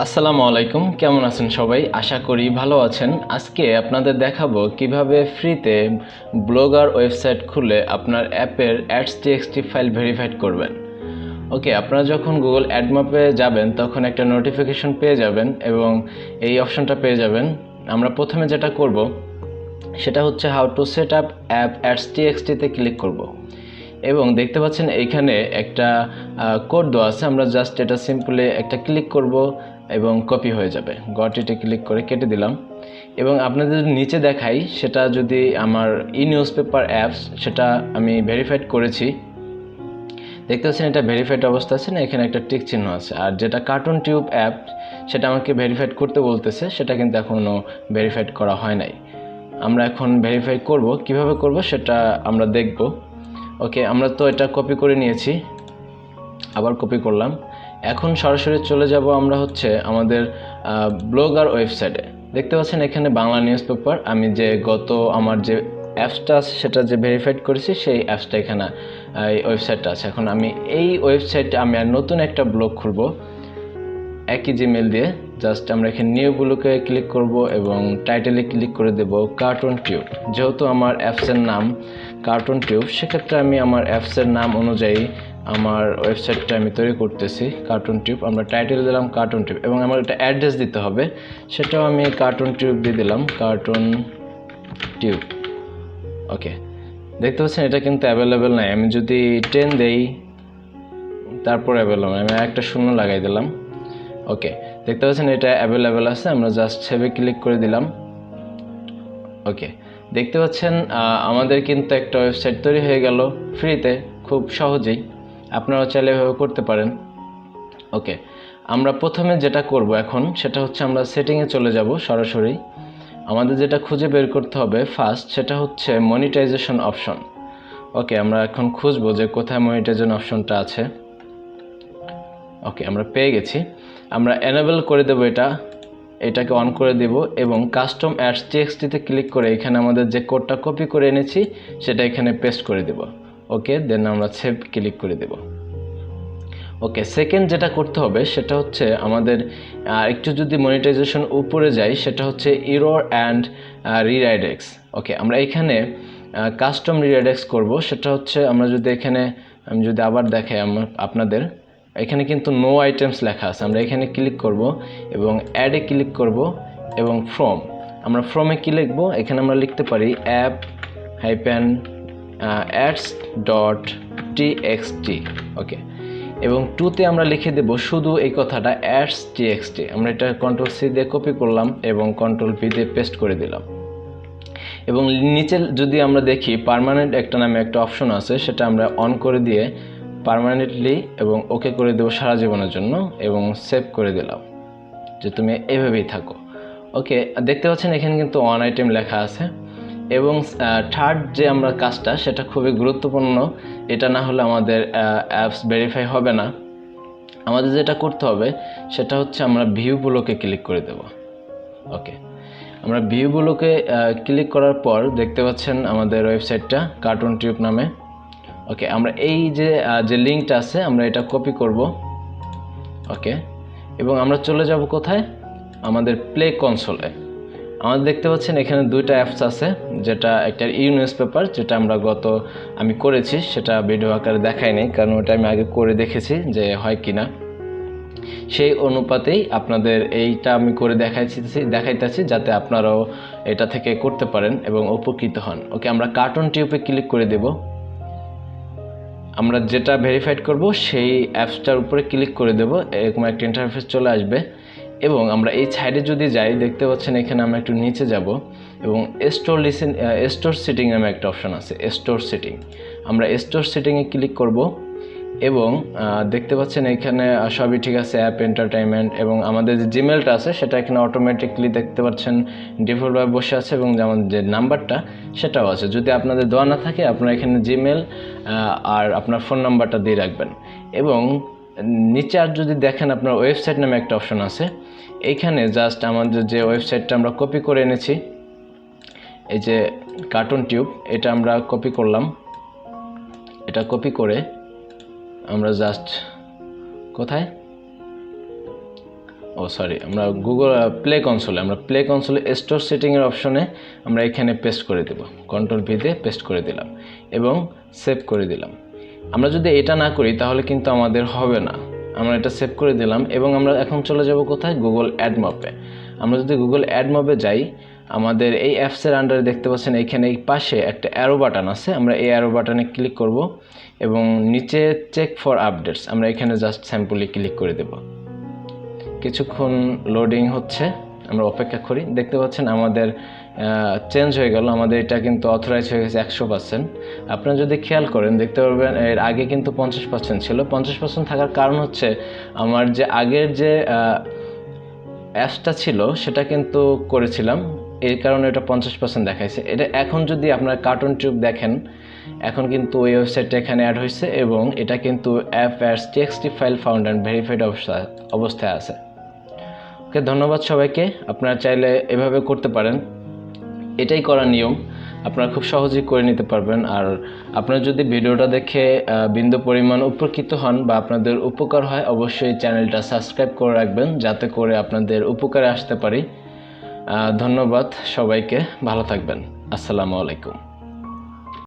আসসালামু আলাইকুম, কেমন আছেন সবাই? আশা করি ভালো আছেন। আজকে আপনাদের দেখাবো কিভাবে ফ্রিতে ব্লগার ওয়েবসাইট খুলে আপনার অ্যাপের ads.txt ফাইল ভেরিফাইড করবেন। ওকে, আপনারা যখন গুগল অ্যাডমপে যাবেন তখন একটা নোটিফিকেশন পেয়ে যাবেন এবং এই অপশনটা পেয়ে যাবেন। আমরা প্রথমে যেটা করব সেটা হচ্ছে how to set up app ads.txt তে ক্লিক করব এবং দেখতে পাচ্ছেন এইখানে একটা কোড দেওয়া আছে। আমরা জাস্ট এটা সিম্পলি একটা ক্লিক করব এবং কপি হয়ে যাবে। গট ইটে ক্লিক করে কেটে দিলাম এবং আপনাদের নিচে দেখাই, সেটা যদি আমার নিউজ পেপার অ্যাপস, সেটা আমি ভেরিফাইড করেছি। দেখতে পাচ্ছেন এটা ভেরিফাইড অবস্থা আছে না, এখানে একটা টিক চিহ্ন আছে। আর যেটা কার্টুন টিউব অ্যাপ, সেটা আমাকে ভেরিফাইড করতে বলতেছে, সেটা কিন্তু এখনও ভেরিফাইড করা হয় নাই। আমরা এখন ভেরিফাই করব, কিভাবে করব সেটা আমরা দেখব। ওকে, আমরা তো এটা কপি করে নিয়েছি, আবার কপি করলাম। এখন সরাসরি চলে যাব আমরা হচ্ছে আমাদের ব্লগার ওয়েবসাইটে। দেখতে পাচ্ছেন এখানে বাংলা নিউজ পেপার, আমি যে আমার যে অ্যাপসটা আছে সেটা যে ভেরিফাইড করেছি সেই অ্যাপসটা এখানে এই ওয়েবসাইটটা আছে। এখন আমি এই ওয়েবসাইটে আমি আর নতুন একটা ব্লগ খুলব একই জিমেল দিয়ে। জাস্ট আমরা এখানে নিউ ব্লগে ক্লিক করব এবং টাইটেলে ক্লিক করে দেব কার্টুন টিউব। যেহেতু আমার অ্যাপসের নাম কার্টুন টিউব, সেক্ষেত্রে আমি আমার অ্যাপসের নাম অনুযায়ী আমার ওয়েবসাইটটা আমি তৈরি করতেছি কার্টুন টিউব। আমরা টাইটেল দিলাম কার্টুন টিউব এবং আমার একটা অ্যাড্রেস দিতে হবে, সেটাও আমি কার্টুন টিউব দিয়ে দিলাম কার্টুন টিউব। ওকে, দেখতে পাচ্ছেন এটা কিন্তু অ্যাভেলেবেল নাই। আমি যদি 10 দেই তারপর অ্যাভেলেবেল, আমি একটা শূন্য লাগাই দিলাম। ওকে, দেখতে পাচ্ছেন এটা অ্যাভেলেবেল আছে। আমরা জাস্ট সেভে ক্লিক করে দিলাম। ওকে, দেখতে পাচ্ছেন আমাদের কিন্তু একটা ওয়েবসাইট তৈরি হয়ে গেল ফ্রিতে, খুব সহজেই। আপনারাও চাইলে এভাবে করতে পারেন। ওকে, আমরা প্রথমে যেটা করব এখন সেটা হচ্ছে আমরা সেটিংয়ে চলে যাব সরাসরি। আমাদের যেটা খুঁজে বের করতে হবে ফার্স্ট, সেটা হচ্ছে মনিটাইজেশন অপশন। ওকে, আমরা এখন খুঁজবো যে কোথায় মনিটাইজেশন অপশনটা আছে। ওকে, আমরা পেয়ে গেছি। আমরা এনেবল করে দেব, এটাকে অন করে দেব এবং কাস্টম ads.txt তে ক্লিক করে এখানে আমাদের যে কোডটা কপি করে এনেছি সেটা এখানে পেস্ট করে দেব। ওকে, দেন আমরা সেভ ক্লিক করে দেব। ওকে, সেকেন্ড যেটা করতে হবে সেটা হচ্ছে আমাদের একটু যদি মনিটাইজেশন উপরে যাই, সেটা হচ্ছে এরর অ্যান্ড রিডাইরেক্টস। ওকে, আমরা এখানে কাস্টম রিডাইরেক্টস করব। সেটা হচ্ছে আমরা যদি এখানে, আমি যদি আবার দেখাই আপনাদের, এখানে কিন্তু নো আইটেমস লেখা আছে। আমরা এখানে ক্লিক করব এবং অ্যাডে ক্লিক করব এবং ফ্রম, আমরা ফ্রমে কি লিখব, এখানে আমরা লিখতে পারি app-ads.txt। ওকে, এবং টুতে আমরা লিখে দেব শুধু এই কথাটা ads.txt। আমরা এটা কন্ট্রোল সি দিয়ে কপি করলাম এবং কন্ট্রোল ভি দিয়ে পেস্ট করে দিলাম। এবং নিচে যদি আমরা দেখি পার্মানেন্ট একটা নামে একটা অপশন আছে, সেটা আমরা অন করে দিয়ে পার্মানেন্টলি এবং ওকে করে দেবো সারা জীবনের জন্য এবং সেভ করে দিলাম যে তুমি এভাবেই থাকো। ওকে, দেখতে পাচ্ছেন এখানে কিন্তু অন আইটেম লেখা আছে। এবং থার্ড যে আমরা কাজটা, সেটা খুবই গুরুত্বপূর্ণ। এটা না হলে আমাদের অ্যাপস ভেরিফাই হবে না। আমাদের যেটা করতে হবে সেটা হচ্ছে আমরা ভিউ ব্লকে ক্লিক করে দেব। ওকে, আমরা ভিউ ব্লকে ক্লিক করার পর দেখতে পাচ্ছেন আমাদের ওয়েবসাইটটা কার্টুন টিউব নামে। ওকে, আমরা এই যে লিঙ্কটা আছে আমরা এটা কপি করব। ওকে, এবং আমরা চলে যাব কোথায়, আমাদের প্লে কনসোলে। আমাদের দেখতে পাচ্ছেন এখানে দুইটা অ্যাপস আছে, যেটা একটা নিউজ পেপার, যেটা আমি করেছি, সেটা ভিডিও আকারে দেখাই নাই কারণ ওটা আমি আগে করে দেখেছি যে হয় কিনা। সেই অনুপাতেই আপনাদের এইটা আমি করে দেখাইতেছি যাতে আপনারাও এটা থেকে করতে পারেন এবং উপকৃত হন। ওকে, আমরা কার্টুন টিউবে ক্লিক করে দেব। আমরা যেটা ভেরিফাইড করব সেই অ্যাপসটার উপরে ক্লিক করে দেব, এরকম একটা ইন্টারফেস চলে আসবে। এবং আমরা এই সাইডে যদি যাই, দেখতে পাচ্ছেন এখানে আমরা একটু নিচে যাব এবং স্টোর সেটিং নামে একটা অপশন আছে, স্টোর সেটিং। আমরা স্টোর সেটিংয়ে ক্লিক করব এবং দেখতে পাচ্ছেন এখানে সবই ঠিক আছে, অ্যাপ এন্টারটেইনমেন্ট এবং আমাদের যে জিমেলটা আছে সেটা এখানে অটোমেটিকলি দেখতে পাচ্ছেন ডিফল্টভাবে বসে আছে এবং যেমন যে নাম্বারটা সেটাও আছে। যদি আপনাদের দেওয়া না থাকে, আপনারা এখানে জিমেল আর আপনার ফোন নাম্বারটা দিয়ে রাখবেন। এবং নিচে আর যদি দেখেন আপনার ওয়েবসাইট নামে একটা অপশন আছে, এইখানে জাস্ট আমাদের যে ওয়েবসাইটটা আমরা কপি করে এনেছি, এই যে কার্টুন টিউব, এটা আমরা কপি করলাম। এটা কপি করে আমরা জাস্ট কোথায় আমরা গুগল প্লে কনসোলে স্টোর সেটিংয়ের অপশনে আমরা এখানে পেস্ট করে দেব। কন্ট্রোল ভি দিয়ে পেস্ট করে দিলাম এবং সেভ করে দিলাম। আমরা যদি এটা না করি তাহলে কিন্তু আমাদের হবে না। আমরা এটা সেভ করে দিলাম এবং আমরা এখন চলে যাব কোথায়? গুগল অ্যাডমবে। আমরা যদি গুগল অ্যাডমবে যাই, আমাদের এই অ্যাপসের আন্ডারে দেখতে পাচ্ছেন এখানে এই পাশে একটা অ্যারো বাটন আছে। আমরা এই অ্যারো বাটনে ক্লিক করব এবং নিচে চেক ফর আপডেটস আমরা এখানে জাস্ট স্যাম্পলি ক্লিক করে দেব। কিছুক্ষণ লোডিং হচ্ছে, আমরা অপেক্ষা করি। দেখতে পাচ্ছেন আমাদের চেঞ্জ হয়ে গেল, আমাদের এটা কিন্তু অথরাইজ হয়ে গেছে 100%। আপনারা যদি খেয়াল করেন দেখতে পারবেন এর আগে কিন্তু 50% ছিল। 50% থাকার কারণ হচ্ছে আমার যে আগের যে অ্যাপসটা ছিল সেটা কিন্তু করেছিলাম, এই কারণে এটা 50% দেখাইছে। এটা এখন যদি আপনারা কার্টুন টিউব দেখেন, এখন কিন্তু ওই ওয়েবসাইটটা এখানে অ্যাড হয়েছে এবং এটা কিন্তু app-ads.txt file found and verified অবস্থায় আছে। ওকে, ধন্যবাদ সবাইকে। আপনারা চাইলে এভাবে করতে পারেন, এটাই করার নিয়ম। আপনারা খুব সহজেই করে নিতে পারবেন। আর আপনারা যদি ভিডিওটা দেখে বিন্দু পরিমাণ উপকৃত হন বা আপনাদের উপকার হয়, অবশ্যই চ্যানেলটা সাবস্ক্রাইব করে রাখবেন যাতে করে আপনাদের উপকারে আসতে পারি। ধন্যবাদ সবাইকে, ভালো থাকবেন। আসসালামু আলাইকুম।